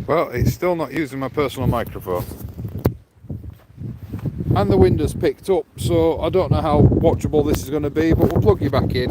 Well, it's still not using my personal microphone. And the wind has picked up, so I don't know how watchable this is going to be, but we'll plug you back in.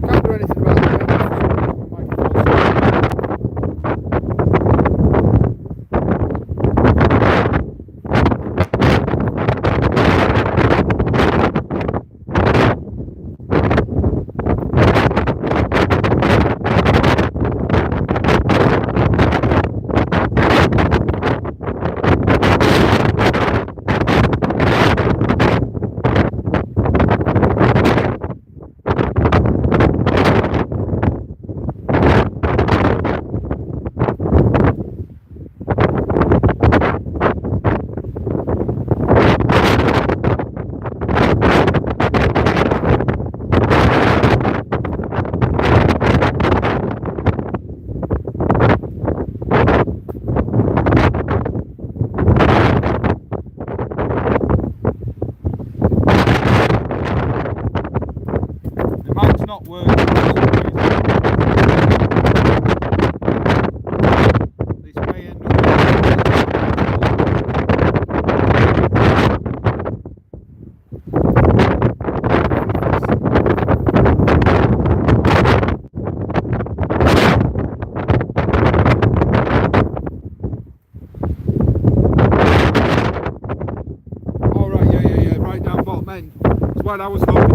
Can't do anything about the mic's not working. This may end up all right, yeah, right down bottom end. That's what I was hoping.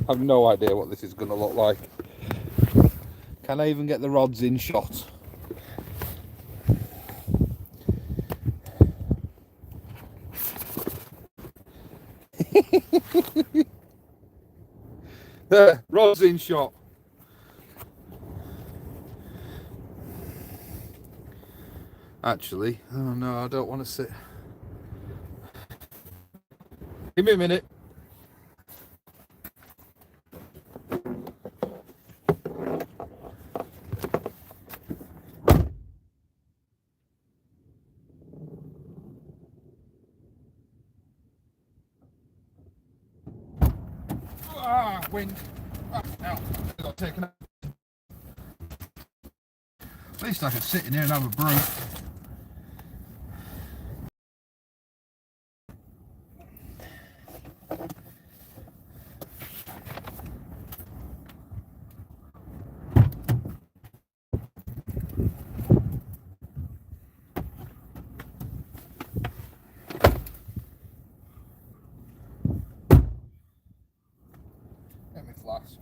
I've no idea what this is going to look like. Can I even get the rods in shot? There, rods in shot. Actually, oh no, I don't want to sit. Give me a minute. Wind. Now, I got taken out. At least I could sit in here and have a brew. Get me flask.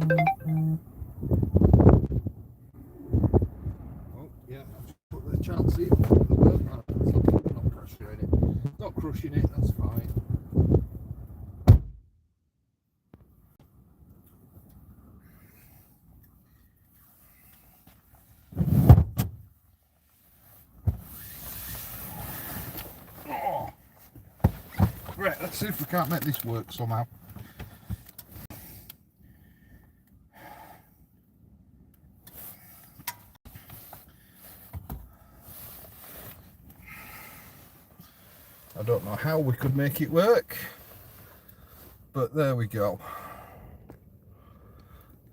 Oh, yeah, I've just put the Chelsea. Not crushing it. Not crushing it, that's fine. Oh. Right, let's see if we can't make this work somehow. I don't know how we could make it work, but there we go.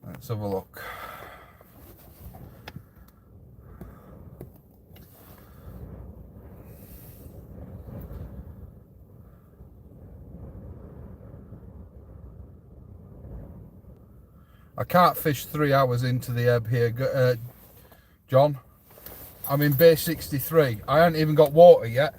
Let's have a look. I can't fish 3 hours into the ebb here, John. I'm in bay 63. I haven't even got water yet.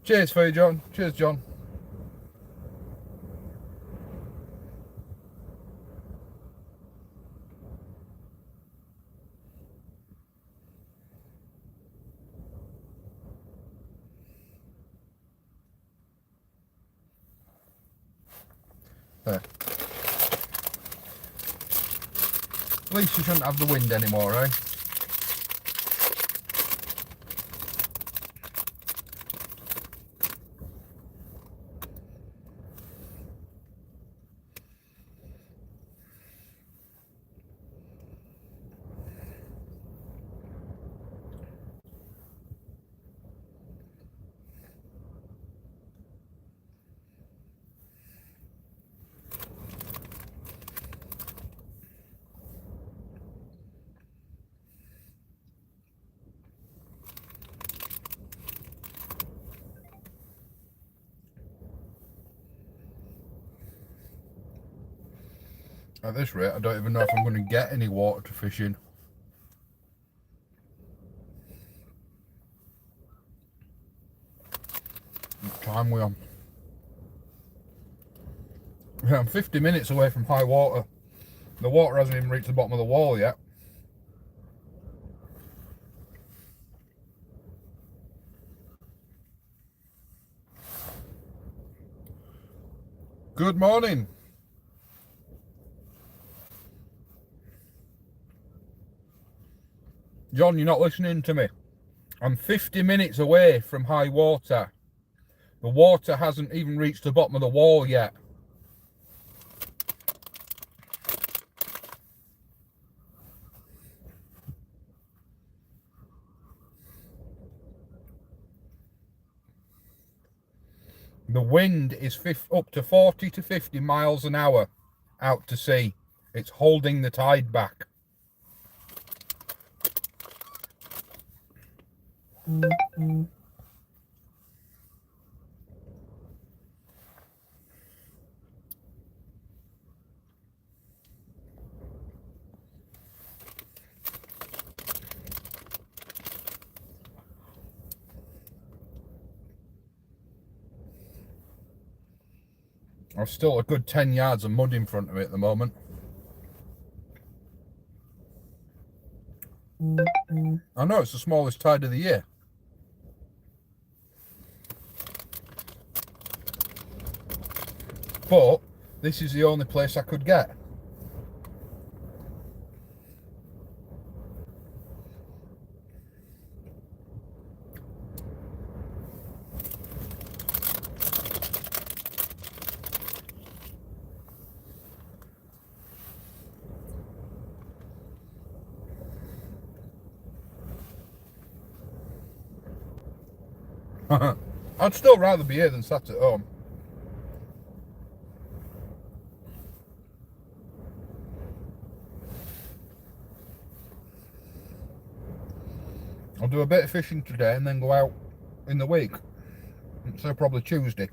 Cheers for you, John. Cheers, John. There. At least you shouldn't have the wind anymore, eh? At this rate, I don't even know if I'm going to get any water to fish in. What time we on? Yeah, I'm 50 minutes away from high water. The water hasn't even reached the bottom of the wall yet. Good morning. John, you're not listening to me. I'm 50 minutes away from high water. The water hasn't even reached the bottom of the wall yet. The wind is up to 40 to 50 miles an hour out to sea. It's holding the tide back. I've still a good 10 yards of mud in front of it at the moment. I know it's the smallest tide of the year. But this is the only place I could get. I'd still rather be here than sat at home. I'll do a bit of fishing today and then go out in the week. So probably Tuesday.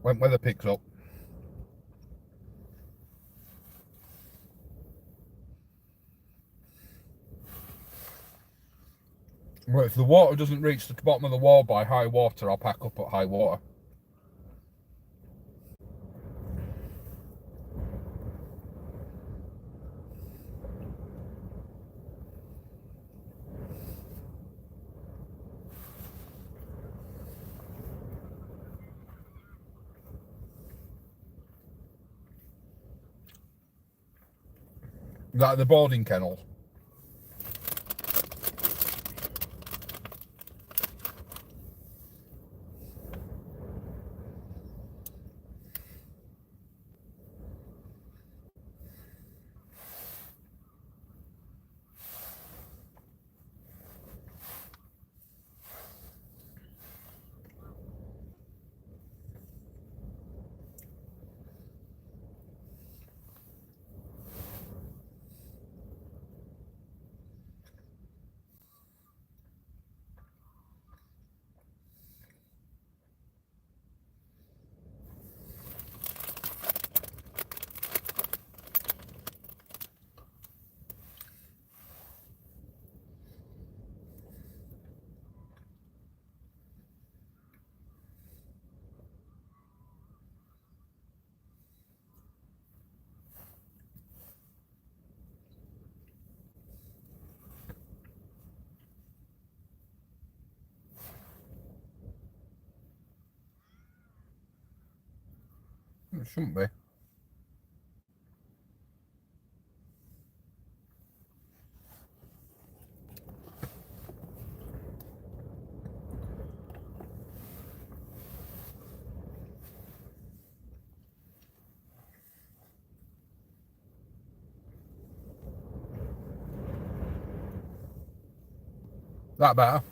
When weather picks up. Well, if the water doesn't reach the bottom of the wall by high water, I'll pack up at high water. Like the boarding kennels. It shouldn't be. That better?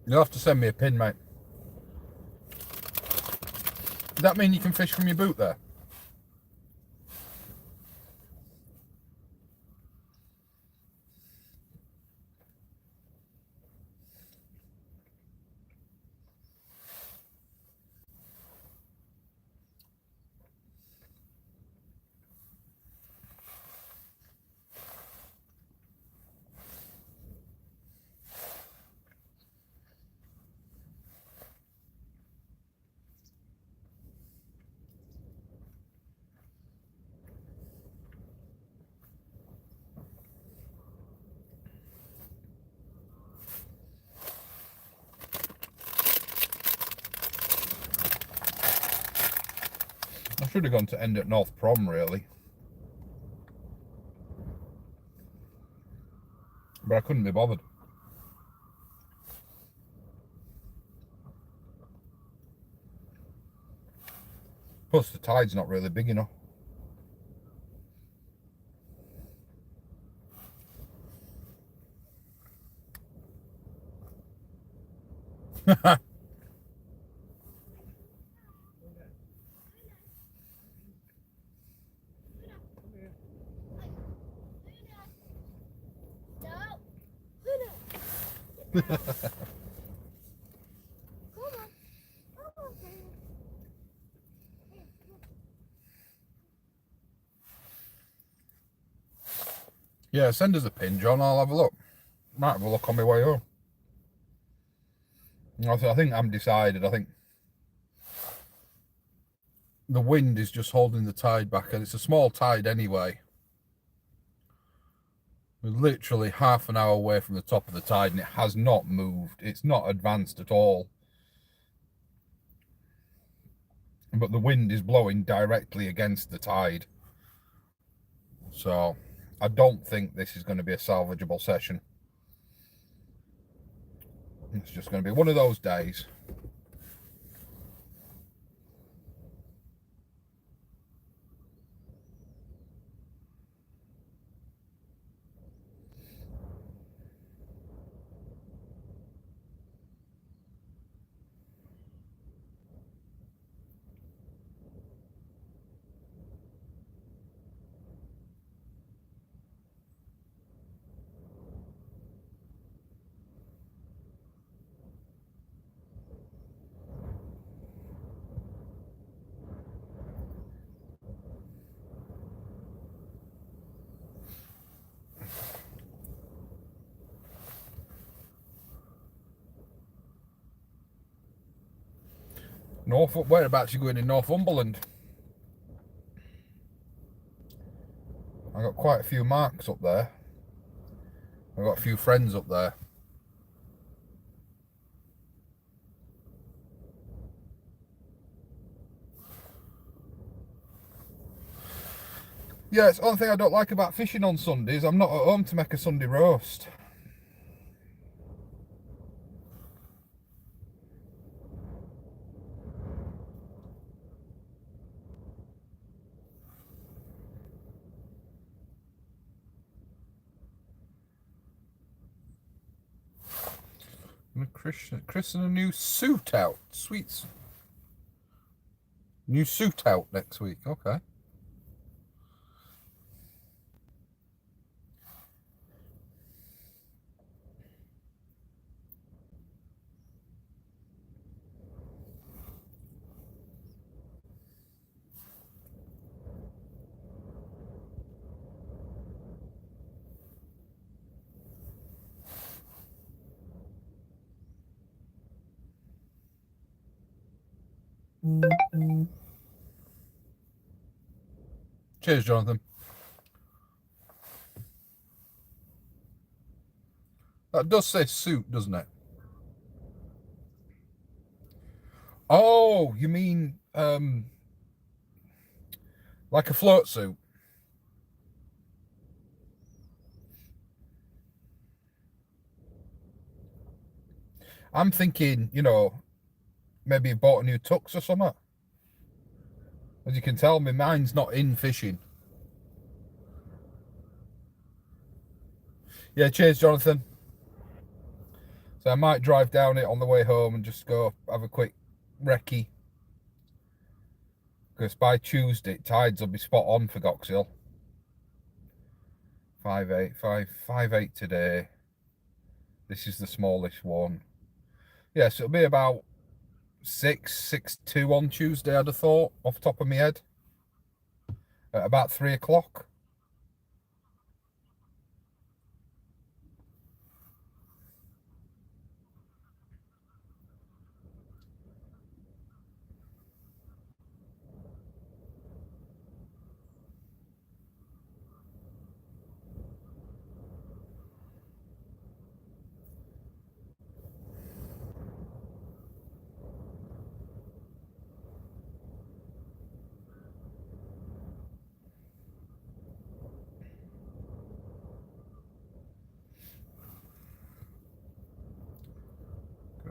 You'll have to send me a pin, mate. Does that mean you can fish from your boot there? I should have gone to end at North Prom, really. But I couldn't be bothered. Plus, the tide's not really big enough. Yeah, send us a pin, John. I'll have a look. Might have a look on my way home. I think I'm decided. I think the wind is just holding the tide back, and it's a small tide anyway. We're literally half an hour away from the top of the tide, and it has not moved. It's not advanced at all. But the wind is blowing directly against the tide. So I don't think this is going to be a salvageable session. It's just going to be one of those days. Norfolk, whereabouts you going in Northumberland? I got quite a few marks up there. I've got a few friends up there. Yeah, it's the only thing I don't like about fishing on Sundays. I'm not at home to make a Sunday roast. Chris and a new suit out. Sweets. New suit out next week. Okay. Cheers, Jonathan. That does say suit, doesn't it? Oh, you mean like a float suit? I'm thinking, you know, maybe you bought a new tux or something. As you can tell, my mind's not in fishing. Yeah, cheers, Jonathan. So I might drive down it on the way home and just go have a quick recce. Because by Tuesday, tides will be spot on for Goxhill. 5.8 today. This is the smallest one. Yeah, so it'll be about 6.2 on Tuesday, I'd have thought, off the top of my head. At about 3 o'clock.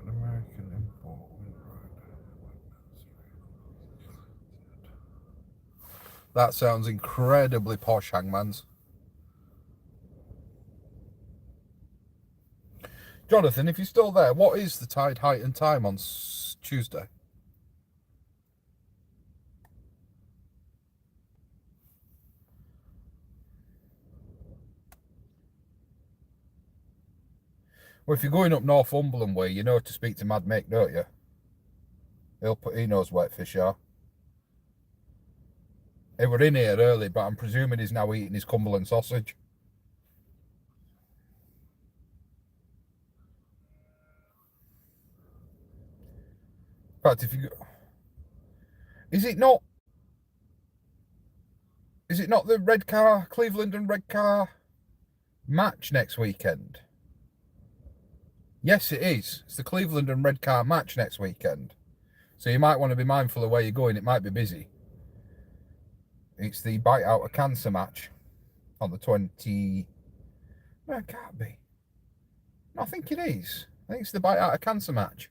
American import. That sounds incredibly posh, Hangmans. Jonathan, if you're still there, what is the tide height and time on Tuesday? Well, if you're going up Northumberland way, you know to speak to Mad Mick, don't you? He knows where fish are. He were in here early, but I'm presuming he's now eating his Cumberland sausage. In fact, if you go... Is it not the Redcar, Cleveland and Redcar match next weekend? Yes, it is. It's the Cleveland and Redcar match next weekend. So you might want to be mindful of where you're going. It might be busy. It's the Bite Out of Cancer match on the 20... No, it can't be. No, I think it is. I think it's the Bite Out of Cancer match.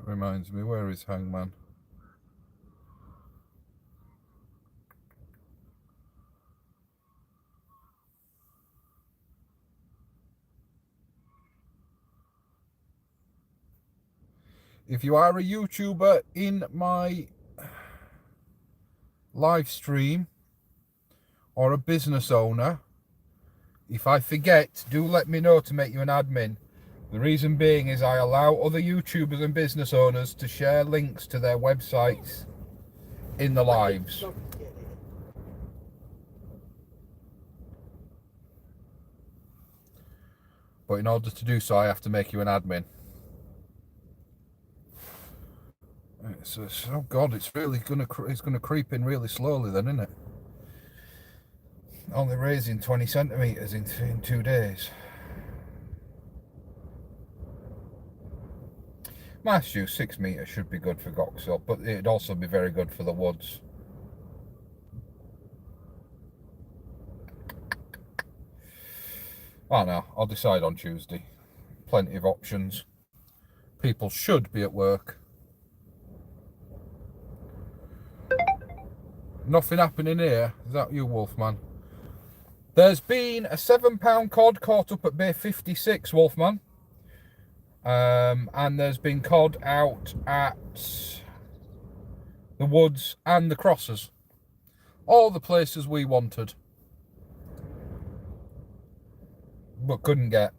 That reminds me, where is Hangman? If you are a YouTuber in my live stream or a business owner, if I forget, do let me know to make you an admin. The reason being is I allow other YouTubers and business owners to share links to their websites in the lives. But in order to do so, I have to make you an admin. Oh God, it's gonna creep in really slowly then, isn't it? Only raising 20 centimetres in 2 days. Mass use 6 metres should be good for Goxhill, but it'd also be very good for the woods. I don't know, I'll decide on Tuesday. Plenty of options. People should be at work. Nothing happening here. Is that you, Wolfman? There's been a £7 cod caught up at Bay 56, Wolfman. And there's been cod out at the woods and the crosses. All the places we wanted. But couldn't get.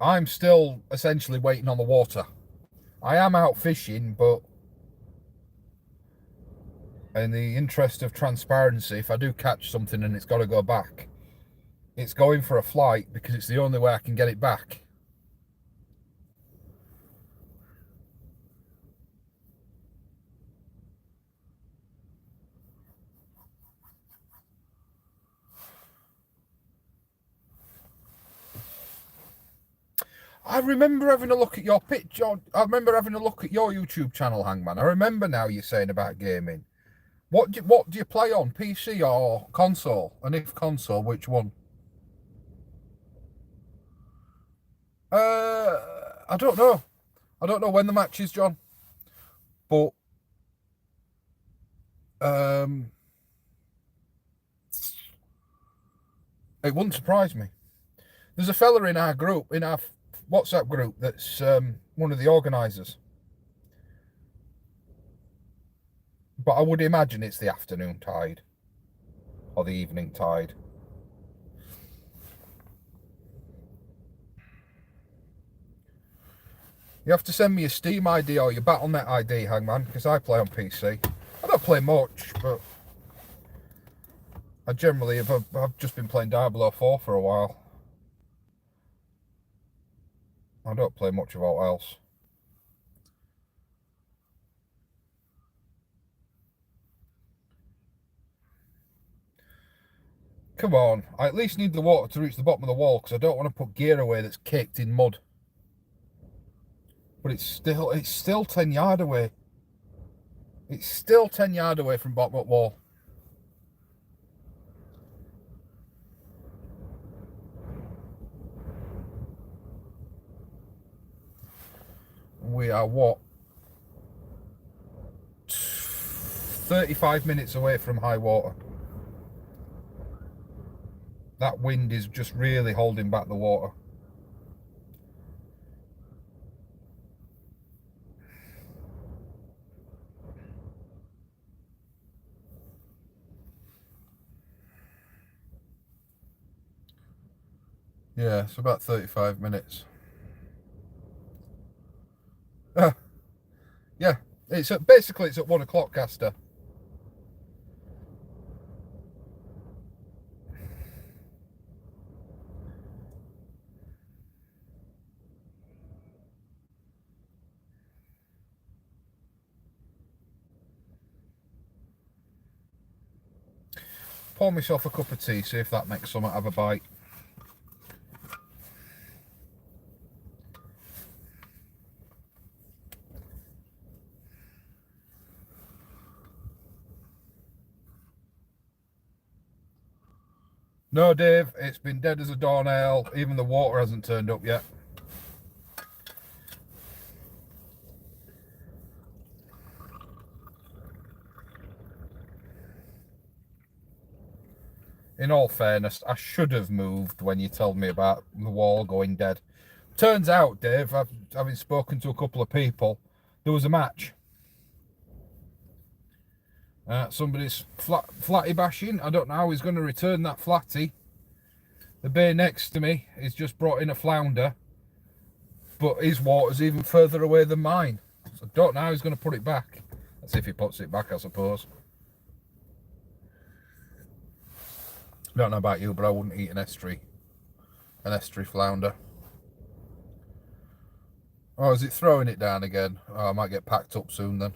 I'm still essentially waiting on the water. I am out fishing, but in the interest of transparency, if I do catch something and it's got to go back, it's going for a flight because it's the only way I can get it back. I remember having a look at your picture. I remember having a look at your YouTube channel, Hangman. I remember now you're saying about gaming. What do you play on, PC or console? And if console, which one? I don't know. I don't know when the match is, John. But it wouldn't surprise me. There's a fella in our group, in our WhatsApp group that's one of the organisers. But I would imagine it's the afternoon tide or the evening tide. You have to send me a Steam ID or your Battle.net ID, Hangman, because I play on PC. I don't play much, but I generally have I've just been playing Diablo 4 for a while. I don't play much of all else. Come on, I at least need the water to reach the bottom of the wall because I don't want to put gear away that's caked in mud. But it's still 10 yard away. It's still 10 yard away from bottom of wall. We are what? 35 minutes away from high water. That wind is just really holding back the water. Yeah, it's about 35 minutes. Yeah, basically it's at 1 o'clock, Caster. Pour myself a cup of tea, see if that makes someone have a bite. No, Dave, it's been dead as a doornail. Even the water hasn't turned up yet. In all fairness, I should have moved when you told me about the wall going dead. Turns out, Dave, having spoken to a couple of people, there was a match. Somebody's flatty bashing. I don't know how he's going to return that flatty. The bay next to me has just brought in a flounder, but his water's even further away than mine. So I don't know how he's going to put it back. Let's see if he puts it back, I suppose. I don't know about you, but I wouldn't eat an estuary flounder. Oh, is it throwing it down again? Oh, I might get packed up soon then.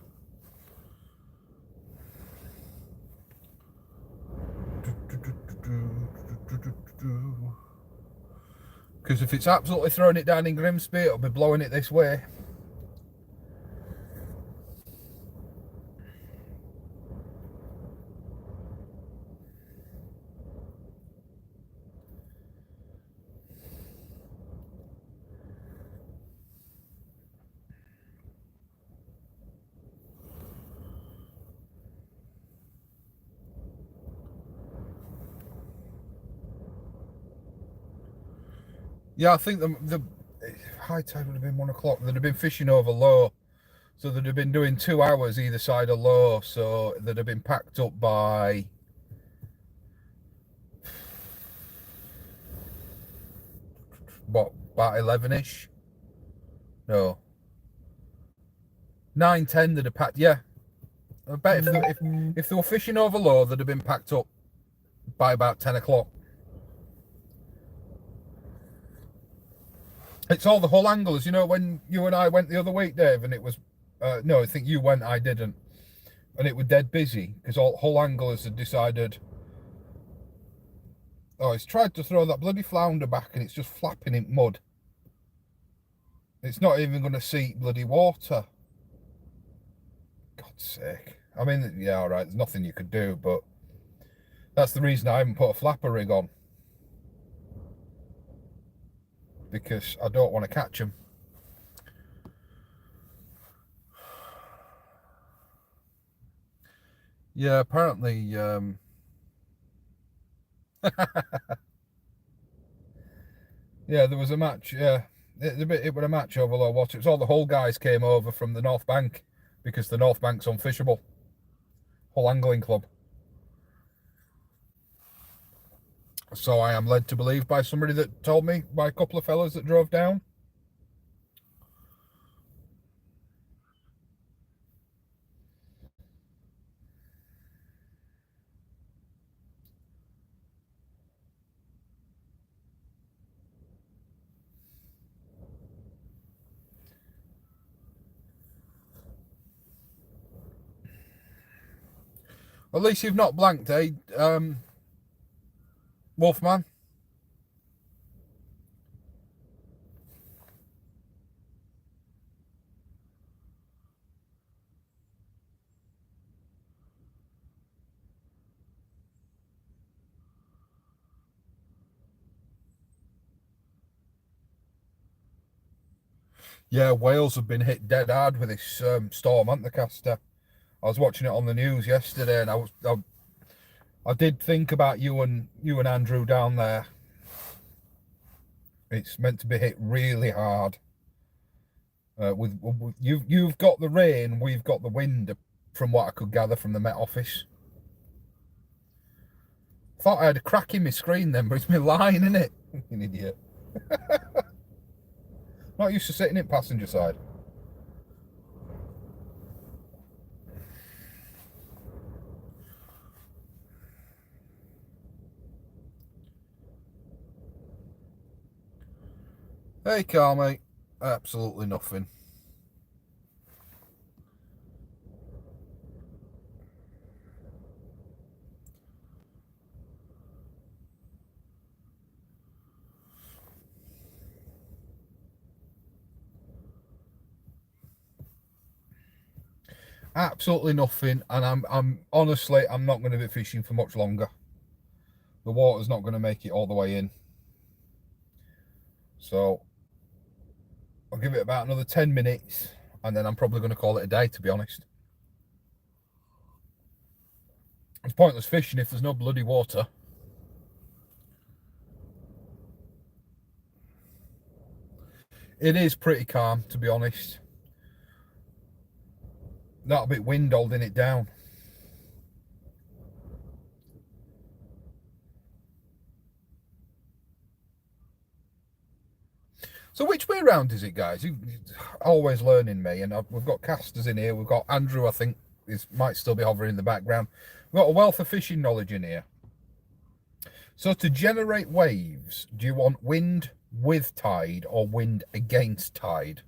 Because if it's absolutely throwing it down in Grimsby, it'll be blowing it this way. Yeah, I think the high tide would have been 1 o'clock. They'd have been fishing over low. So they'd have been doing 2 hours either side of low. So they'd have been packed up by... what, about 11-ish? No. 9, 10 they'd have packed, yeah. I bet if they were fishing over low, they'd have been packed up by about 10 o'clock. It's all the hull anglers. You know, when you and I went the other week, Dave, and it was... no, I think you went, I didn't. And it was dead busy, because all hull anglers had decided... Oh, he's tried to throw that bloody flounder back, and it's just flapping in mud. It's not even going to seek bloody water. God's sake. I mean, yeah, all right, there's nothing you could do, but... that's the reason I haven't put a flapper rig on. Because I don't want to catch them. Yeah, apparently... yeah, there was a match, yeah. it was a match over low water. It was all the Hull guys came over from the North Bank because the North Bank's unfishable. Hull Angling Club. So I am led to believe by somebody that told me, by a couple of fellas that drove down. At least you've not blanked, eh, Wolfman? Yeah, Wales have been hit dead hard with this storm, haven't they, Castor? I was watching it on the news yesterday, and I did think about you and Andrew down there. It's meant to be hit really hard. With you've got the rain, we've got the wind, from what I could gather from the Met Office. Thought I had a crack in my screen then, but it's my line, isn't it? An idiot. Not used to sitting in passenger side. Hey, Carl, mate. Absolutely nothing. Absolutely nothing, and I'm honestly, I'm not going to be fishing for much longer. The water's not going to make it all the way in, so I'll give it about another 10 minutes, and then I'm probably going to call it a day, to be honest. It's pointless fishing if there's no bloody water. It is pretty calm, to be honest. Not a bit wind holding it down. So which way around is it, guys? You always learning me, and we've got casters in here. We've got Andrew, I think, might still be hovering in the background. We've got a wealth of fishing knowledge in here. So to generate waves, do you want wind with tide or wind against tide?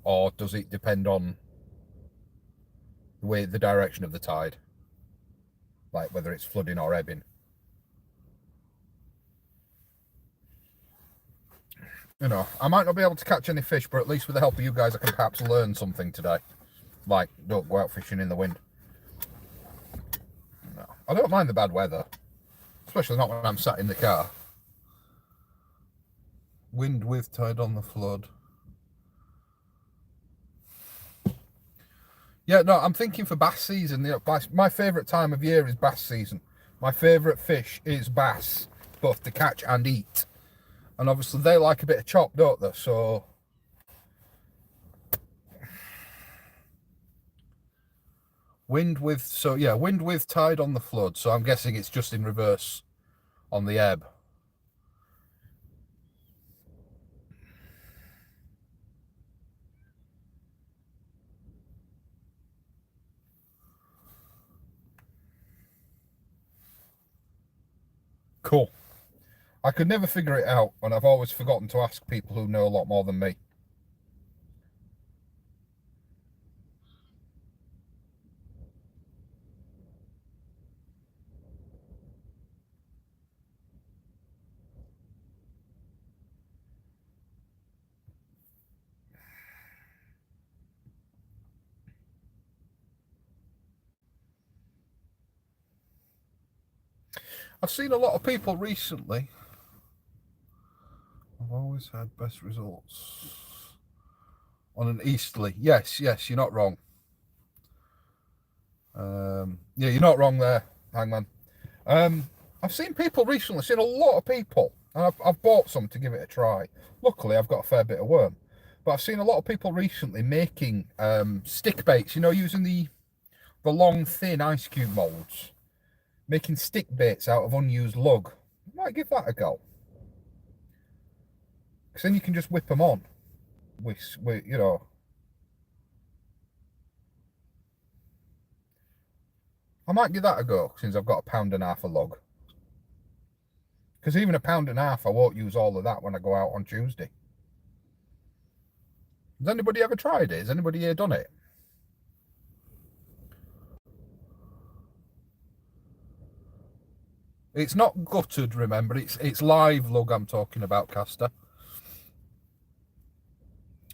Or does it depend on the direction of the tide? Like whether it's flooding or ebbing? You know, I might not be able to catch any fish, but at least with the help of you guys, I can perhaps learn something today. Like, don't go out fishing in the wind. No, I don't mind the bad weather. Especially not when I'm sat in the car. Wind with tide on the flood. Yeah, no, I'm thinking for bass season. My favourite time of year is bass season. My favourite fish is bass, both to catch and eat. And obviously they like a bit of chop, don't they? So wind with tide on the flood. So I'm guessing it's just in reverse on the ebb. Cool. I could never figure it out, and I've always forgotten to ask people who know a lot more than me. I've seen a lot of people recently. I've always had best results on an easterly. Yes, you're not wrong. Yeah, you're not wrong there, Hangman. I've seen people recently, seen a lot of people And I've bought some to give it a try. Luckily, I've got a fair bit of worm. But I've seen a lot of people recently making stick baits, using the long, thin ice cube molds. Making stick baits out of unused lug. Might give that a go. Because then you can just whip them on. With I might give that a go since I've got £1.50 a lug. Because even £1.50, I won't use all of that when I go out on Tuesday. Has anybody ever tried it? Has anybody here done it? It's not gutted, remember. It's live lug I'm talking about, Caster.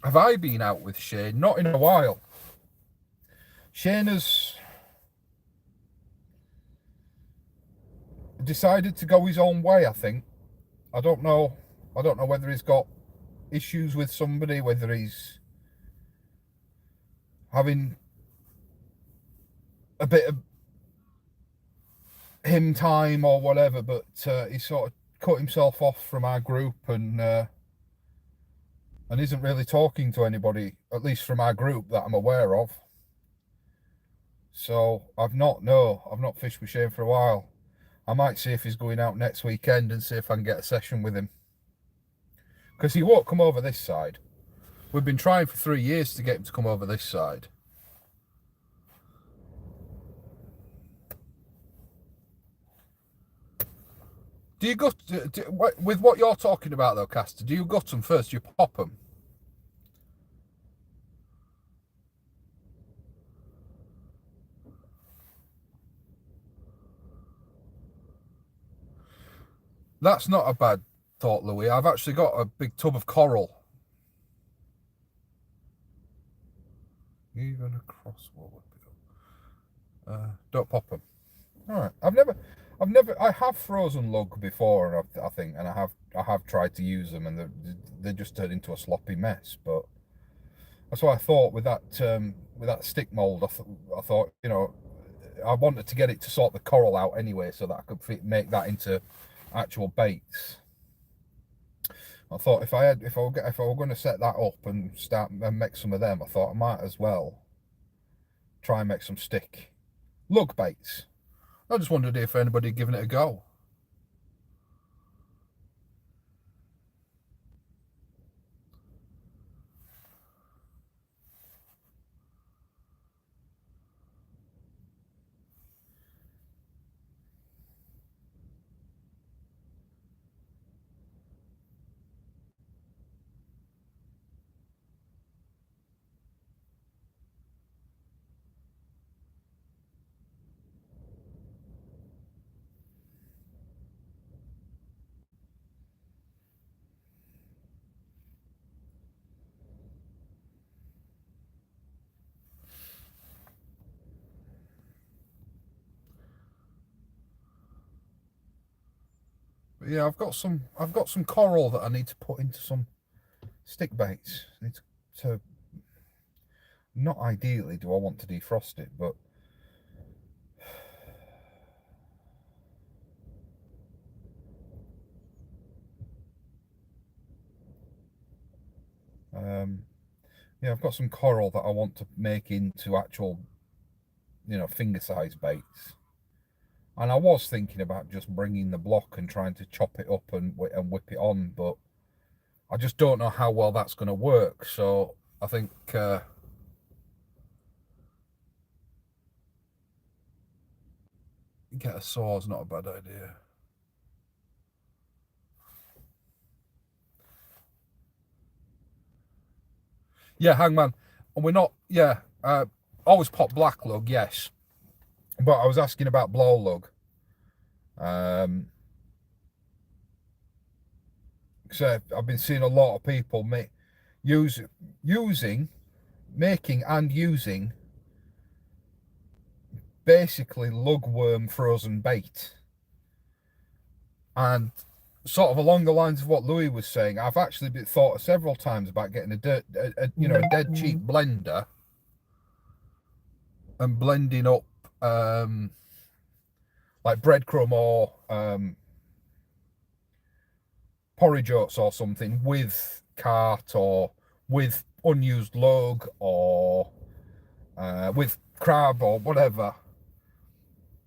Have I been out with Shane? Not in a while. Shane has decided to go his own way, I think. I don't know whether he's got issues with somebody, whether he's having a bit of him time or whatever, but he sort of cut himself off from our group and isn't really talking to anybody, at least from our group that I'm aware of. So I've not fished with Shane for a while. I might see if he's going out next weekend and see if I can get a session with him. Because he won't come over this side. We've been trying for 3 years to get him to come over this side. Do you gut with what you're talking about though, Caster? Do you gut them first? Do you pop them? That's not a bad thought, Louis. I've actually got a big tub of coral. Even a crossbow would be. Don't pop them. All right. I have frozen lug before, I think, and I have tried to use them, and they just turned into a sloppy mess. But that's what I thought with that stick mold. I thought I wanted to get it to sort the coral out anyway, so that I could make that into actual baits. I thought if I were going to set that up and start and make some of them, I thought I might as well try and make some stick lug baits. I just wondered if anybody had given it a go. But yeah, I've got some coral that I need to put into some stick baits. I need to not ideally do I want to defrost it, but yeah, I've got some coral that I want to make into actual, finger size baits. And I was thinking about just bringing the block and trying to chop it up and whip it on, but I just don't know how well that's going to work. So I think get a saw is not a bad idea. Yeah, Hangman. And we're not, yeah, always pop black lug, yes. But I was asking about blow lug. So I've been seeing a lot of people making and using basically lugworm frozen bait. And sort of along the lines of what Louis was saying, I've actually thought several times about getting a dead cheap blender and blending up like breadcrumb or porridge oats or something with cart or with unused lug or with crab or whatever,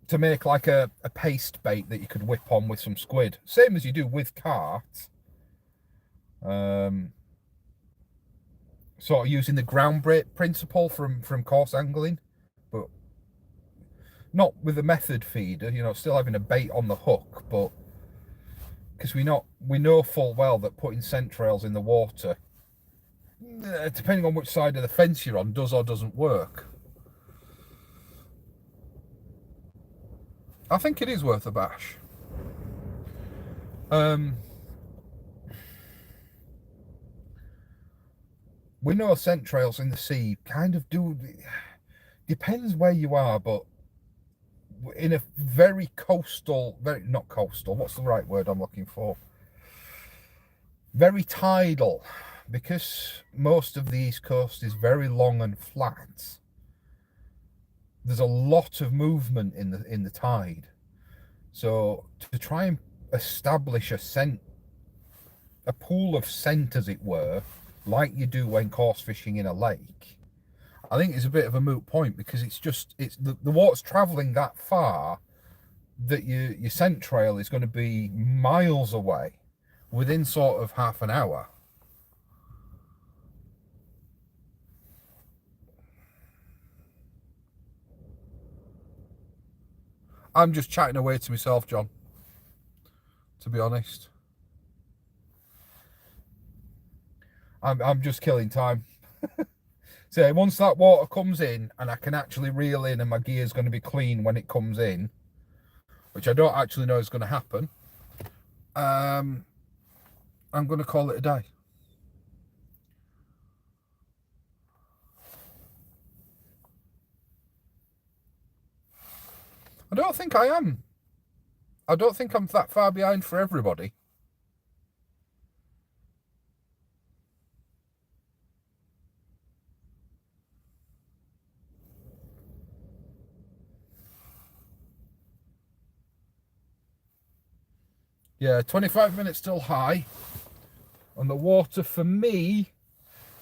to make like a paste bait that you could whip on with some squid, same as you do with cart. Sort of using the ground bait principle from coarse angling, but not with a method feeder, you know, still having a bait on the hook, but because we know full well that putting scent trails in the water, depending on which side of the fence you're on, does or doesn't work. I think it is worth a bash. We know scent trails in the sea kind of do, depends where you are, but in a very coastal, not coastal, what's the right word I'm looking for? Very tidal, because most of the East Coast is very long and flat. There's a lot of movement in the tide. So to try and establish a pool of scent, as it were, like you do when coarse fishing in a lake, I think it's a bit of a moot point, because it's the water's traveling that far that your scent trail is going to be miles away within sort of half an hour. I'm just chatting away to myself, John, to be honest. I'm just killing time. So once that water comes in and I can actually reel in and my gear's going to be clean when it comes in, which I don't actually know is going to happen, I'm going to call it a day. I don't think I am. I don't think I'm that far behind for everybody. Yeah, 25 minutes till high. And the water for me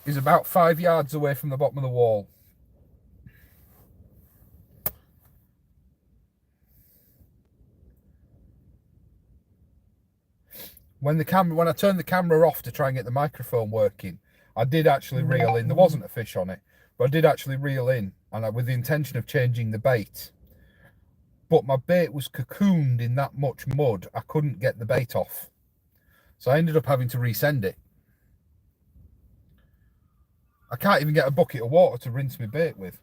is about 5 yards away from the bottom of the wall. When I turned the camera off to try and get the microphone working, I did actually reel in. There wasn't a fish on it, but I did actually reel in, and with the intention of changing the bait. But my bait was cocooned in that much mud, I couldn't get the bait off. So I ended up having to resend it. I can't even get a bucket of water to rinse my bait with.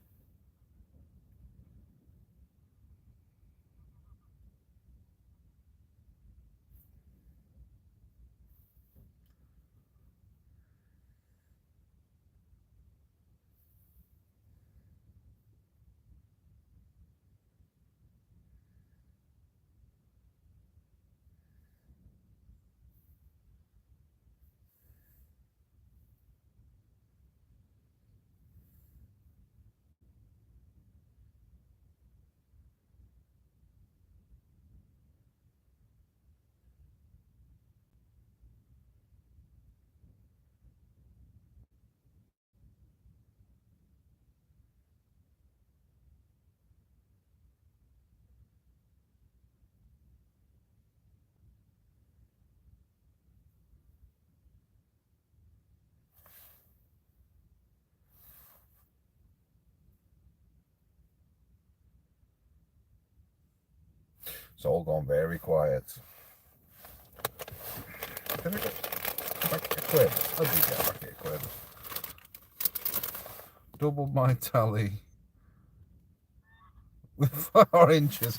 It's all gone very quiet. Can I get a bucket of quid? I did get a bucket of quid. Doubled my tally with 4 inches.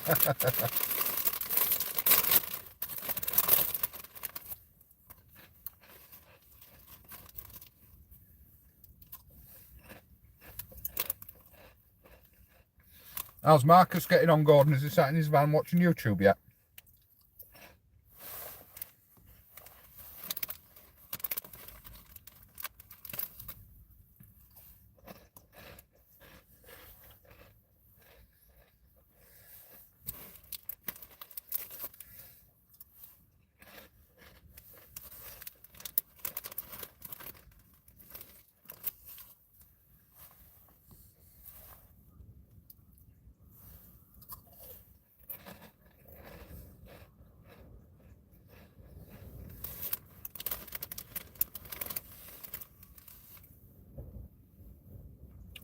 How's Marcus getting on, Gordon? Is he sat in his van watching YouTube yet?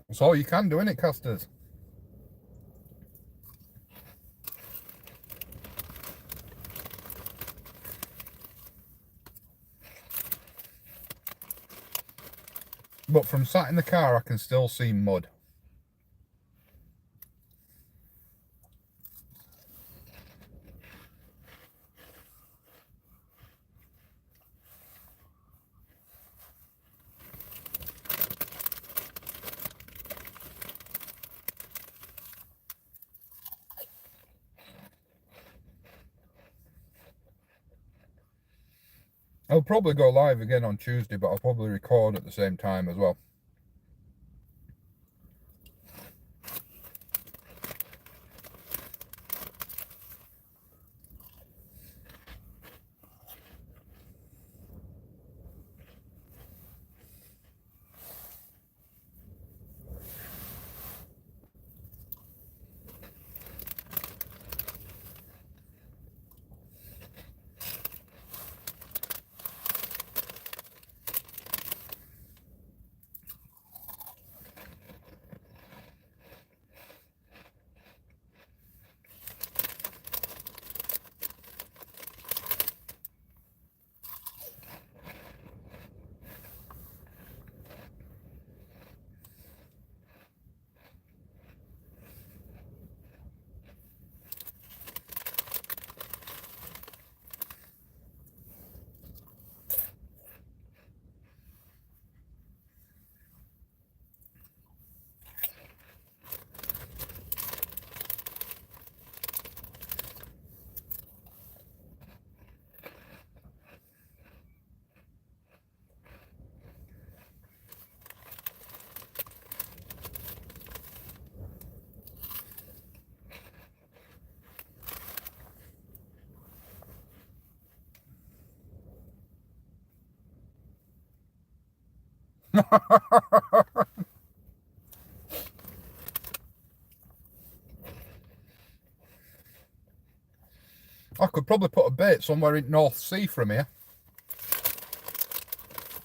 That's all you can do, innit, casters? But from sat in the car, I can still see mud. I'll probably go live again on Tuesday, but I'll probably record at the same time as well. I could probably put a bait somewhere in North Sea from here.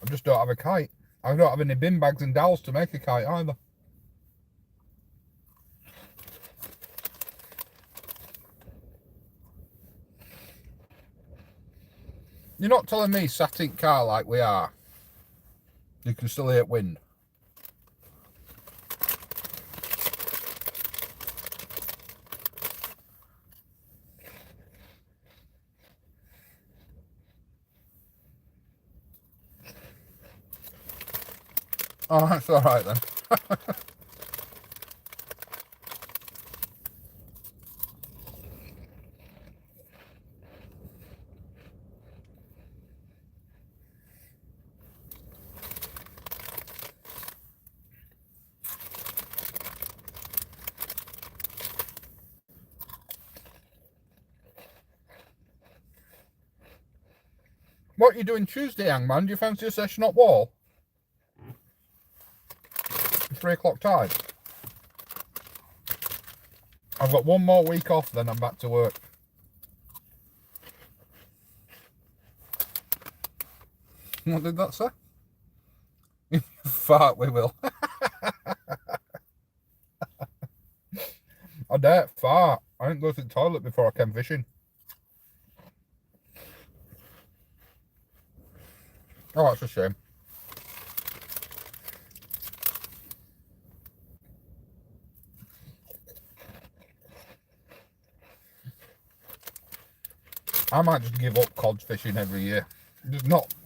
I just don't have a kite. I don't have any bin bags and dowels to make a kite either. You're not telling me sat in car like we are, you can still hear wind? Oh, that's all right then. What are you doing Tuesday, young man? Do you fancy a session up wall? 3 o'clock tide. I've got one more week off, then I'm back to work. What did that say? Fart, we will. I dare fart. I didn't go to the toilet before I came fishing. Oh, that's a shame. I might just give up cod fishing every year.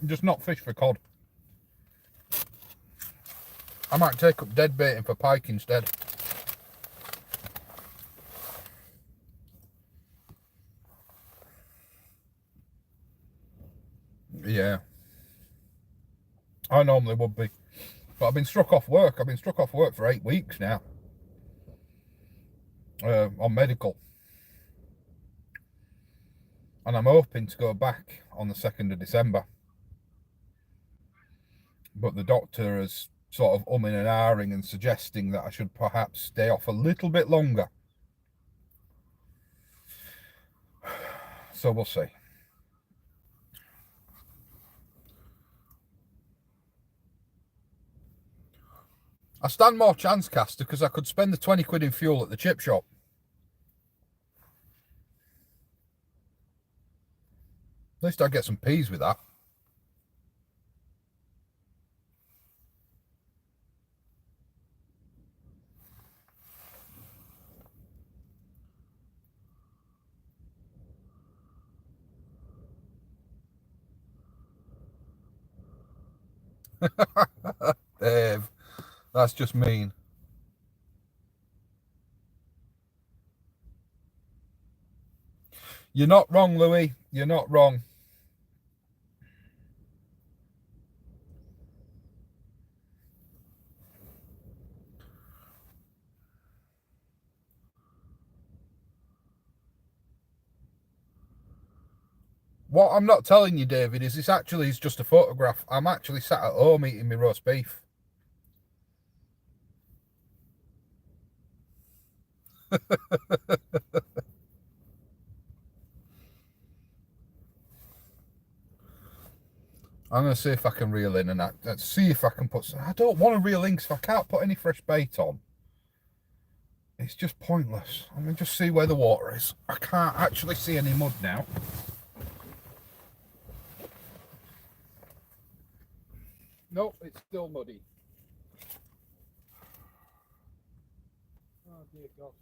Just not fish for cod. I might take up dead baiting for pike instead. Yeah. I normally would be. But I've been struck off work. I've been struck off work for 8 weeks now. On medical. And I'm hoping to go back on the 2nd of December. But the doctor is sort of umming and ahhing and suggesting that I should perhaps stay off a little bit longer. So we'll see. I stand more chance, Caster, because I could spend the 20 quid in fuel at the chip shop. At least I'd get some peas with that. Dave, that's just mean. You're not wrong, Louis. You're not wrong. What I'm not telling you, David, is this actually is just a photograph. I'm actually sat at home eating my roast beef. I'm going to see if I can reel in and let's see if I can put some. I don't want to reel in because if I can't put any fresh bait on, it's just pointless. I'm going to just see where the water is. I can't actually see any mud now. Nope, it's still muddy. Oh dear God.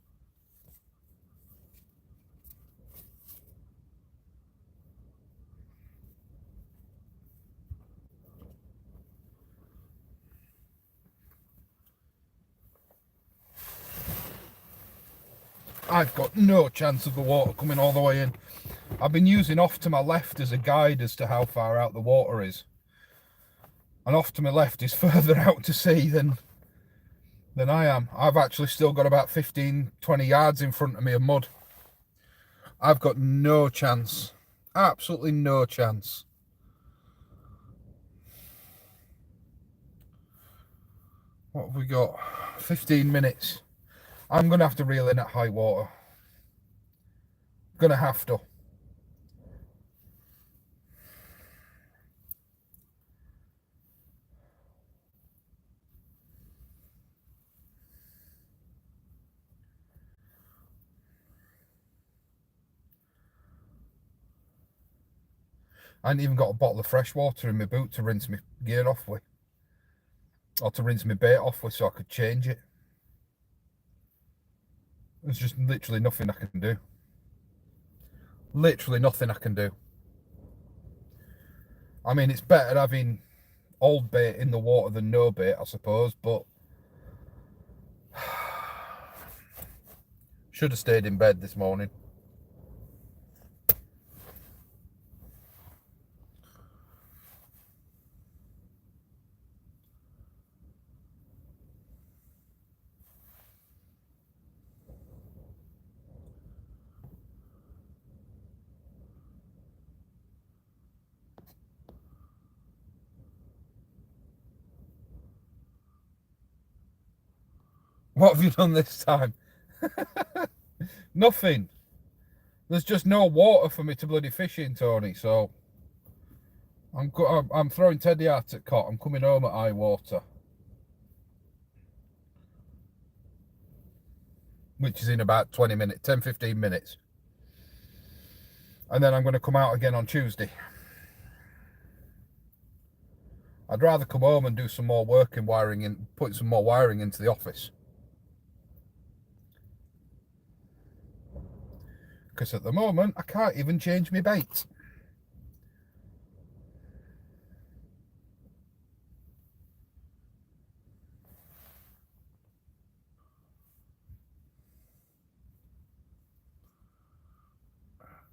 I've got no chance of the water coming all the way in. I've been using off to my left as a guide as to how far out the water is. And off to my left is further out to sea than I am. I've actually still got about 15, 20 yards in front of me of mud. I've got no chance. Absolutely no chance. What have we got? 15 minutes. I'm going to have to reel in at high water. Gonna have to. I ain't even got a bottle of fresh water in my boot to rinse my gear off with. Or to rinse my bait off with so I could change it. There's just literally nothing I can do. Literally nothing I can do. I mean, it's better having old bait in the water than no bait, I suppose, but should have stayed in bed this morning. What have you done this time? Nothing. There's just no water for me to bloody fish in, Tony, so I'm throwing Teddy out at cot. I'm coming home at high water, which is in about 20 minutes, 10, 15 minutes. And then I'm going to come out again on Tuesday. I'd rather come home and do some more work in wiring in, putting some more wiring into the office. Because at the moment, I can't even change my bait.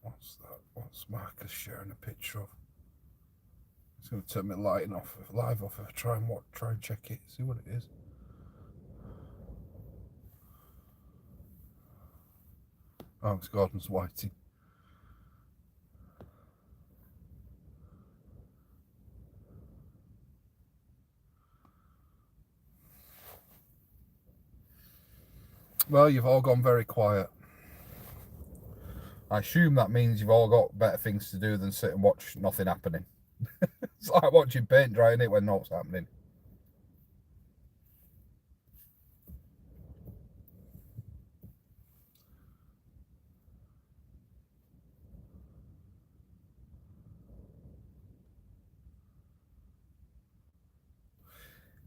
What's that? What's Marcus sharing a picture of? It's going to turn my lighting off, live off. If I try and check it, see what it is. Oh, it's Gordon's whiting. Well, you've all gone very quiet. I assume that means you've all got better things to do than sit and watch nothing happening. It's like watching paint dry, isn't it, when nothing's happening?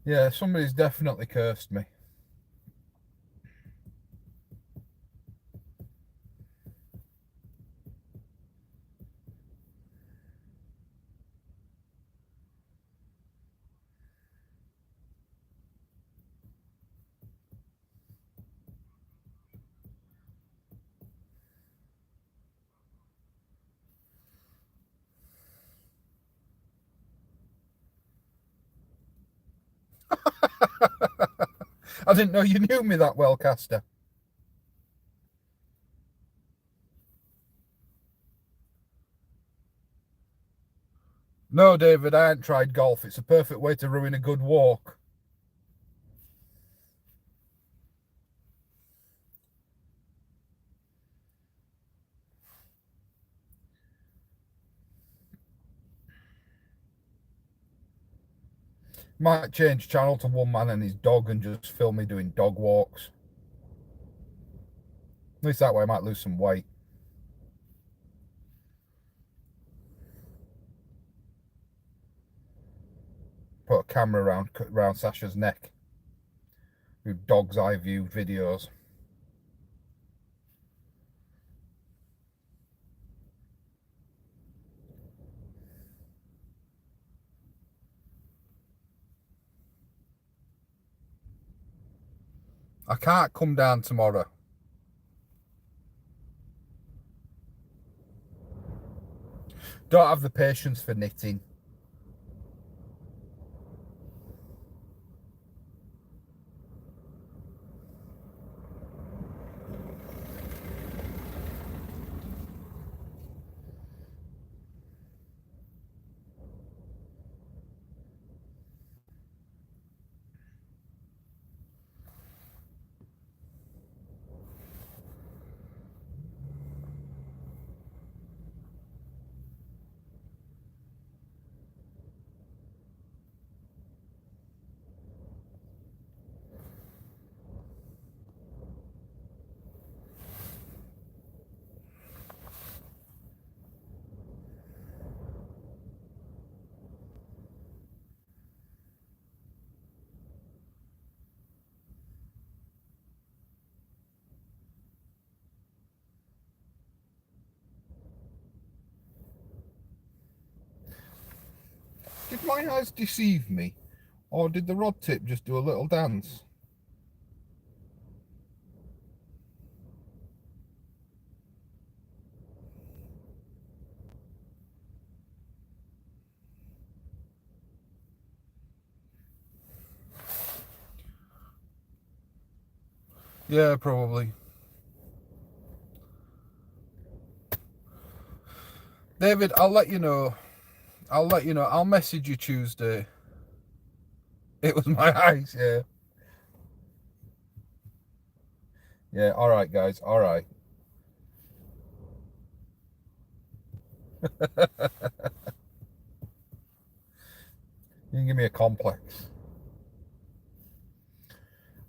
Yeah, somebody's definitely cursed me. I didn't know you knew me that well, Caster. No, David, I ain't tried golf. It's a perfect way to ruin a good walk. Might change channel to one man and his dog and just film me doing dog walks. At least that way I might lose some weight. Put a camera around Sasha's neck with dog's eye view videos. I can't come down tomorrow. Don't have the patience for knitting. Did my eyes deceive me? Or did the rod tip just do a little dance? Yeah, probably. David, I'll let you know. I'll message you Tuesday. It was my eyes, yeah. Yeah, alright guys, alright. You can give me a complex.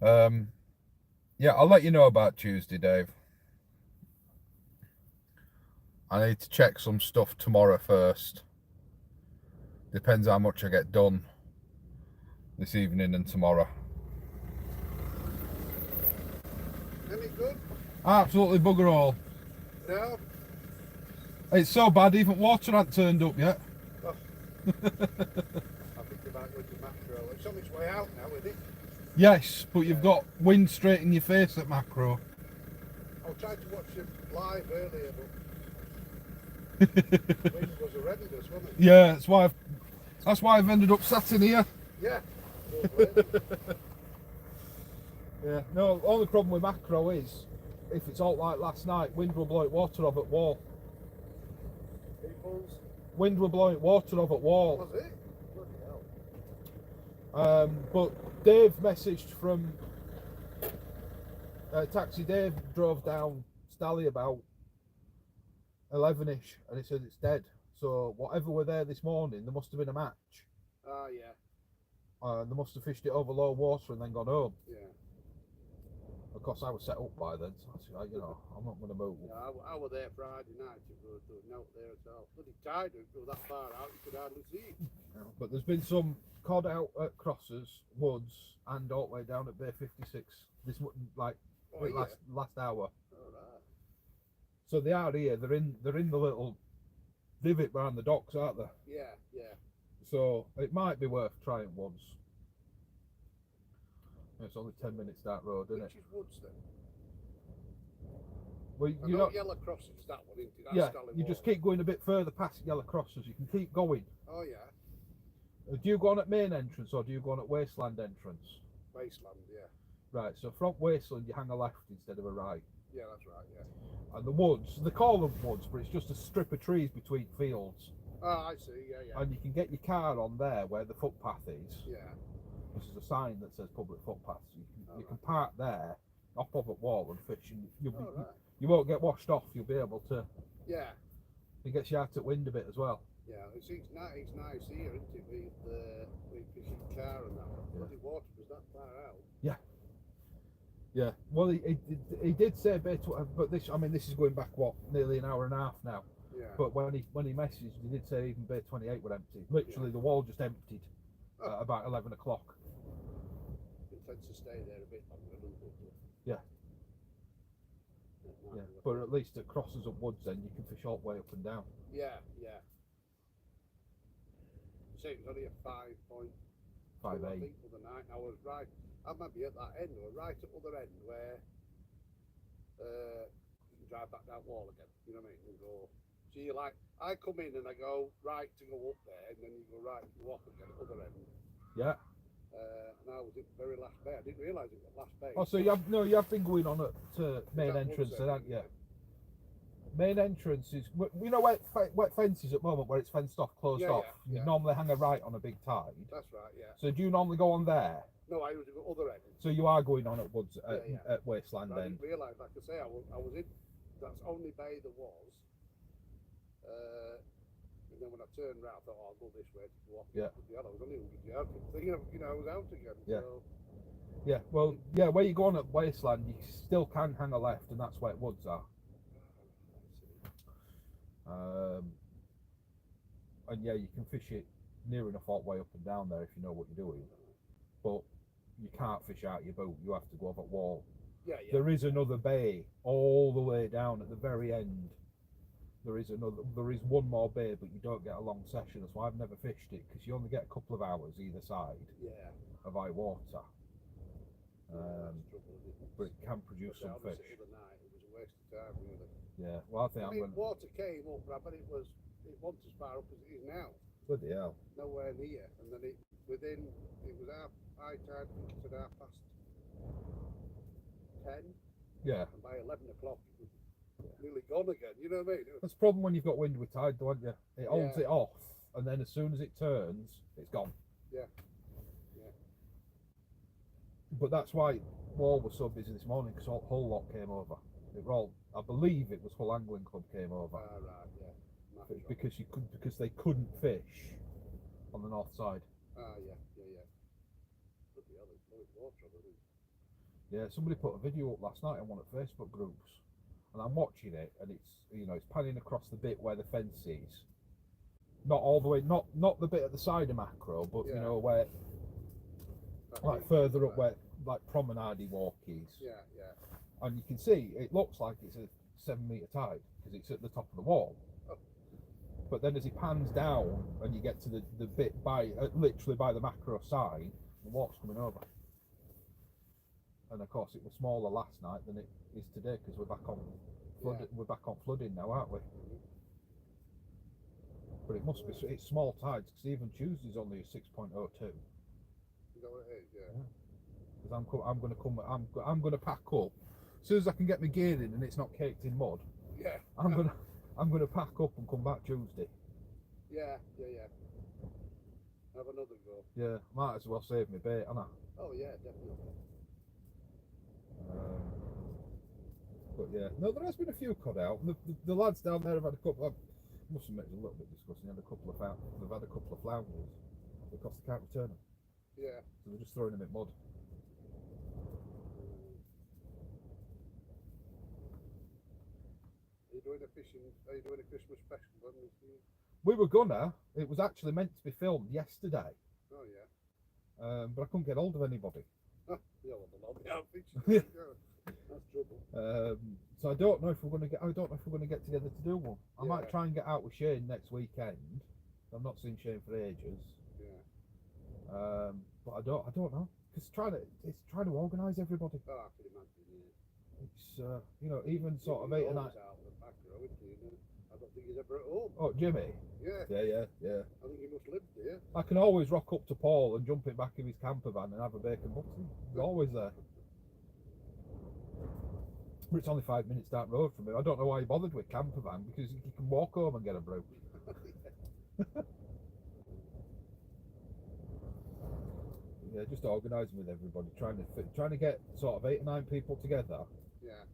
Yeah, I'll let you know about Tuesday, Dave. I need to check some stuff tomorrow first. Depends how much I get done this evening and tomorrow. Any good? Absolutely bugger all. No. It's so bad, even water hasn't turned up yet. Oh. I think about with the macro. It's on its way out now, isn't it? Yes, but you've got wind straight in your face at macro. I tried to watch it live earlier, but wind was horrendous, wasn't it? Yeah, that's why I've ended up sat in here. Yeah. Yeah. No, only problem with macro is if it's all like last night, wind will blow it water off at wall. People's. Wind will blow it water off at wall. Was it? Bloody hell. But Dave messaged from Taxi Dave drove down Stally about 11ish and he said it's dead. So whatever were there this morning, there must have been a match. Oh, yeah. They must have fished it over low water and then gone home. Yeah. course, I was set up by then, so I was like, you know, I'm not going to move. Yeah, I was there Friday night. There was no there at all. Bloody tide, it was that far out, you could hardly see it. But there's been some cod out at Crossers, Woods, and all the way down at Bay 56. This like Oh, yeah. last hour. All right. So they are here. They're in the little divot behind the docks, aren't they? Yeah, yeah. So it might be worth trying once. It's only 10 minutes that road, isn't it? Which is Woods then? Well, I you know know, Yellow Crossings, that one, isn't it? That's yeah, Stalin you just Wall. keep going a bit further past Yellow Crossers. You can keep going. Oh yeah, Do you go on at main entrance or do you go on at Wasteland entrance? Wasteland, yeah. Right, so from Wasteland you hang a left instead of a right. Yeah, that's right, yeah. And the woods, they call them woods, but it's just a strip of trees between fields. Oh, I see, yeah, yeah. And you can get your car on there where the footpath is. Yeah, This is a sign that says public footpaths. You can Alright. park there, hop up at wall and fish, and all right. you won't get washed off. You'll be able to. Yeah, It gets you out at wind a bit as well. yeah. It's nice here, isn't it, with fishing car and that. Yeah. Bloody water was that far out. Yeah. Well, he did say but this this is going back nearly an hour and a half now. Yeah. But when he messaged, he did say even Bay 28 were empty. Literally, the wall just emptied at about 11 o'clock. It tends to stay there a bit longer, doesn't it? Yeah. Yeah, but at least at Crossers at Woods, then you can fish all the way up and down. Yeah, yeah. So it was only a 5.2, 5.8. I think, for the night. I was right. I might be at that end, or right at the other end where you can drive back that wall again. You know what I mean? And go. So you like, I come in and I go right to go up there, and then you go right to go off again at the other end. Yeah. And I was at the very last bay. I didn't realise it was last bay. Oh, so you have been going on at main That entrance, Woods then, end, haven't you? Main entrance is you know where wet fences at the moment where it's fenced off, closed Yeah, off. yeah, You yeah. normally hang a right on a big tide. That's right. Yeah. So do you normally go on there? No, I usually go other end. So you are going on at Woods Yeah. at Wasteland I then? didn't realise, like I say, I was in. That's only bay there was. And then when I turned round, I thought, oh, I'll go this way to go off. Yeah. The other was only 100 yards. Thinking, I was out again. Yeah. So, Yeah. Well, yeah. Where you go on at Wasteland, you still can hang a left, and that's where Woods are. And yeah, you can fish it near enough all the way up and down there if you know what you're doing. But you can't fish out your boat. You have to go over at wall. yeah. There is another bay all the way down at the very end. There is one more bay, but you don't get a long session. That's why I've never fished it, because you only get a couple of hours either side Yeah. of high water. That's the trouble, isn't it? But it can produce some Honestly, fish. the other night, it was a waste of time, really. Yeah. Well, I think I I'm mean, going to. water came up, but it wasn't as far up as it is now. Bloody hell. Nowhere near. And then it was high tide, I think it's at 10:30. Yeah. And by 11 o'clock, it was nearly gone again. You know what I mean? That's the problem when you've got wind with tide, don't you? It holds Yeah. it off, and then as soon as it turns, it's gone. Yeah. Yeah. But that's why Wall was so busy this morning, because Hull lot came over. It were all, I believe it was Hull Angling Club came over. Ah, right, yeah. But it's because they couldn't fish on the north side. Ah, yeah. Bloody hell, it's blowing water over it. Yeah, somebody put a video up last night on one of the Facebook groups, and I'm watching it, and it's panning across the bit where the fence is. Not all the way, not the bit at the side of Macro, but Yeah. where That like is- further up where like promenade walk is. Yeah, yeah. And you can see it looks like it's a 7 metre tide because it's at the top of the wall. Oh. But then as it pans down and you get to the bit literally by the Macro side, the water's coming over. And of course, it was smaller last night than it is today because we're back on we're back on flooding now, aren't we? But it must be it's small tides because even Tuesday's only a 6.02. Is that what it is? Yeah. Because I'm going to pack up as soon as I can get my gear in and it's not caked in mud. Yeah. I'm gonna pack up and come back Tuesday. Yeah. Have another go. Yeah, might as well save my bait, haven't I? Oh, yeah, definitely. But yeah, no, there has been a few cut out. The lads down there have had a couple. I must admit, it's a little bit disgusting. They've had a couple of flounders because they can't return them, Yeah. so they're just throwing them in mud. Are you doing a fishing? Are you doing a Christmas special then this year? We were gonna. It was actually meant to be filmed yesterday, Oh yeah. but I couldn't get hold of anybody. Yeah, well, the lobby out fishing. Yeah. That's trouble. So I don't know if we're gonna get. I don't know if we're gonna get together to do one. I might Yeah. try and get out with Shane next weekend. I've not seen Shane for ages. Yeah. But I don't know. It's trying to organise everybody. Oh, I can imagine. Yeah. It's even sort of He's 8 or 9. always out the back row, isn't he? And I don't think he's ever at home. Oh, Jimmy. Yeah. Yeah. I think he must live there. I can always rock up to Paul and jump in back of his camper van and have a bacon butty. He's always there. But it's only 5 minutes down the road from him. I don't know why he bothered with camper van because he can walk home and get a brew. Yeah, just organising with everybody, trying to get sort of 8 or 9 people together Yeah.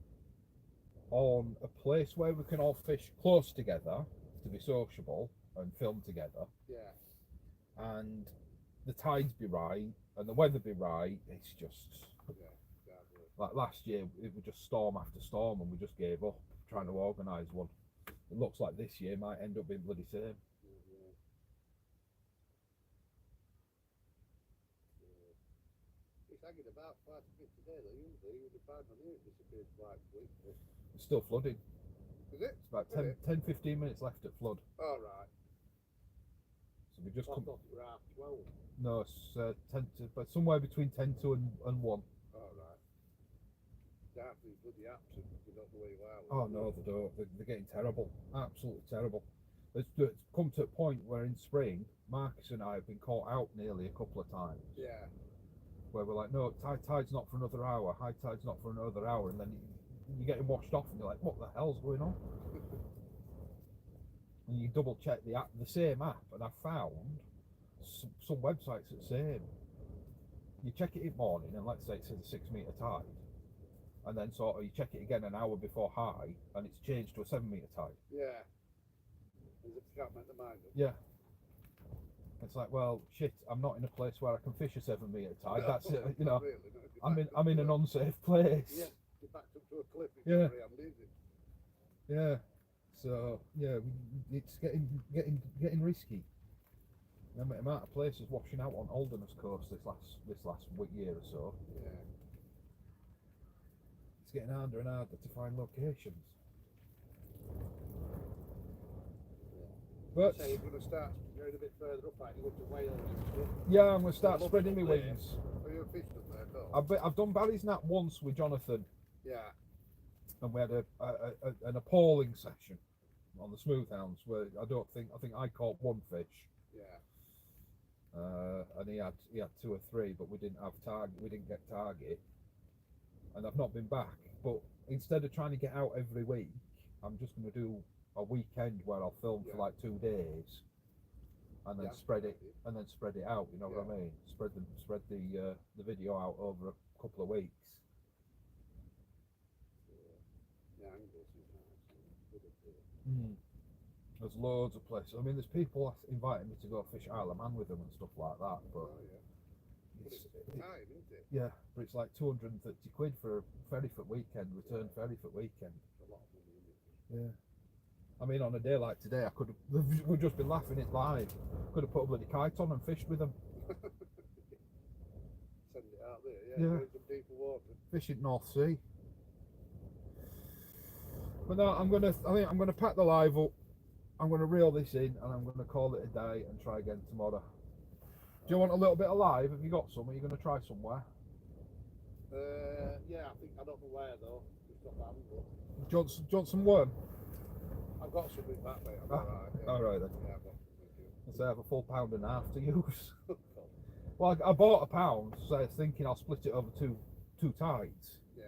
on a place where we can all fish close together to be sociable and film together, Yeah. and the tides be right and the weather be right. It's just Yeah. Exactly. like last year, it was just storm after storm, and we just gave up trying to organise one. It looks like this year might end up being bloody same. Yeah. It's hanging about quite a bit today, though. Usually, you would find on here it disappears quite quick. But... It's still flooding. Is it? It's about Is 10, it? 15 minutes left at flood. All right. So we just I come. thought it were half 12. No, it's 10 to, but somewhere between 10 to and 1. All right. Down these bloody apps, and you don't know where you are. Oh no, they don't. They're getting terrible. Absolutely terrible. It's come to a point where in spring, Marcus and I have been caught out nearly a couple of times. Yeah. Where we're like, no, high tide's not for another hour. High tide's not for another hour, and then you're getting washed off, and you're like, what the hell's going on? And you double check the app, the same app, and I found some websites that same. You check it in morning, and let's say it says a 6 metre tide, and then sort of you check it again an hour before high, and it's changed to a 7 metre tide. Yeah. As if you can't make the mind up. Yeah. It's like, well, shit, I'm not in a place where I can fish a 7 metre tide. That's it, you know. Really, no, if you're backed I'm up in to an a- unsafe place. Yeah. You're backed up to a cliff. It's Yeah. not very handy, is it? Yeah. So yeah, it's getting risky. The amount of places washing out on Holderness Coast this last year or so. Yeah. It's getting harder and harder to find locations. But So you're going to start going a bit further up, like you go to Wales and stuff. yeah, I'm gonna start Love spreading my up there. wings. Have you fished up there? No. I've done Bally's Nat once with Jonathan, Yeah. and we had an appalling session on the smooth hounds where I think I caught 1 fish. Yeah. And he had 2 or 3, but we didn't get target, and I've not been back. But instead of trying to get out every week, I'm just going to do a weekend where I'll film for Yeah. like 2 days, and then Yeah, spread it okay. out. You know what I mean? Spread the video out over a couple of weeks. Yeah, Angus is nice. Good up there. Mm. There's loads of places. I mean, there's people inviting me to go fish Isle of Man with them and stuff like that. But Oh, yeah. But it's, it's time, isn't it? yeah, but it's like 230 quid for a Ferryfoot weekend, return Ferryfoot weekend. It's a lot of money, isn't it? Yeah. I mean, on a day like today, I could have. We've just been laughing it live. Could have put a bloody kite on and fished with them. Send it out there, yeah. Yeah. Go some deeper water. Fishing North Sea. But no, I think I'm gonna pack the live up. I'm gonna reel this in, and I'm gonna call it a day and try again tomorrow. Do you want a little bit of live? Have you got some? Are you gonna try somewhere? Yeah, I don't know where though. It's not that, but Do you want some worm? I've got something back, mate. I'm Ah, alright. Yeah. alright then. Yeah, I've got something. I say I have a full £1.5 to use. God. Well, I bought £1, so I was thinking I'll split it over two tides. Yeah.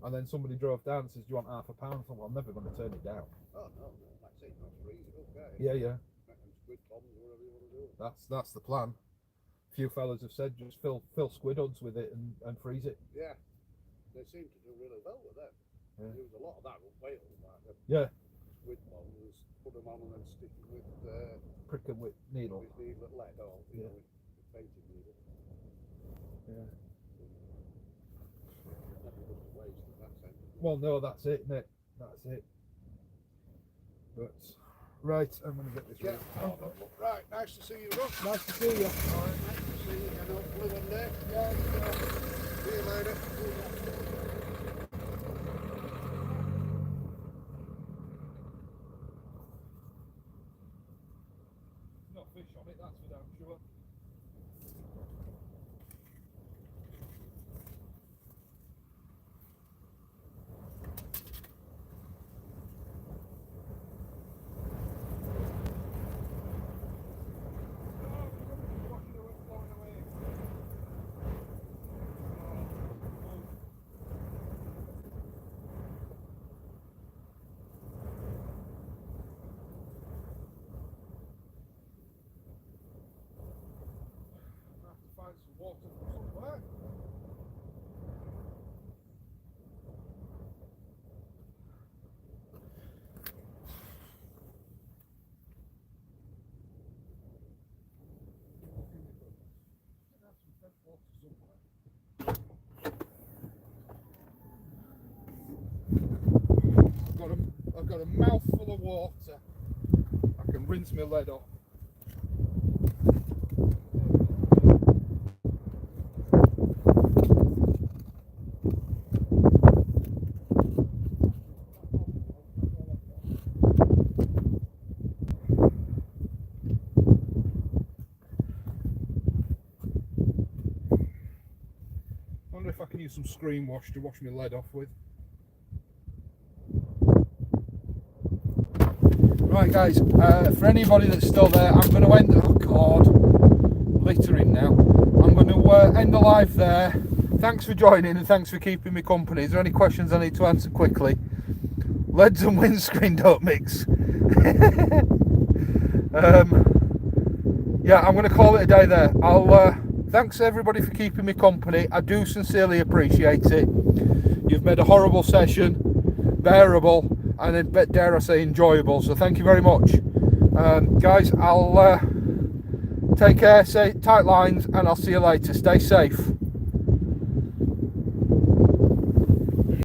And then somebody drove down and says, "Do you want £0.5?" I thought, well, I'm never going to turn it down. Oh no, no. Like I say, not freeze it up, okay. Yeah. Make them squid bombs or whatever you want to do. That's the plan. A few fellas have said just fill squid uds with it and freeze it. Yeah. They seem to do really well with them. Yeah. There was a lot of that with Wales, like them Yeah, squid bombs, put them on and then stick them with prick 'em with needle. needle at lead or you Yeah. know, with painted needle. Yeah. Never goes to waste in that sense. Well, no, that's it, isn't it? That's it. But right, I'm going to get this Yeah. ready. Right, nice to see you, Russ. Nice to see you. All right, nice to see you again, hopefully one day. Yeah, See you later. not fish on it, that's for damn sure. Find some water somewhere. I've got a mouthful of water. I can rinse my lead off. Wonder if I can use some screen wash to wash my lead off with. Right guys, for anybody that's still there, I'm going to end, oh god, littering now. I'm going to end the live there. Thanks for joining and thanks for keeping me company. Is there any questions I need to answer quickly? Leads and windscreen don't mix. Yeah, I'm going to call it a day there. Thanks everybody for keeping me company. I do sincerely appreciate it. You've made a horrible session bearable and dare I say enjoyable, so thank you very much. Guys, I'll take care, say tight lines, and I'll see you later. Stay safe.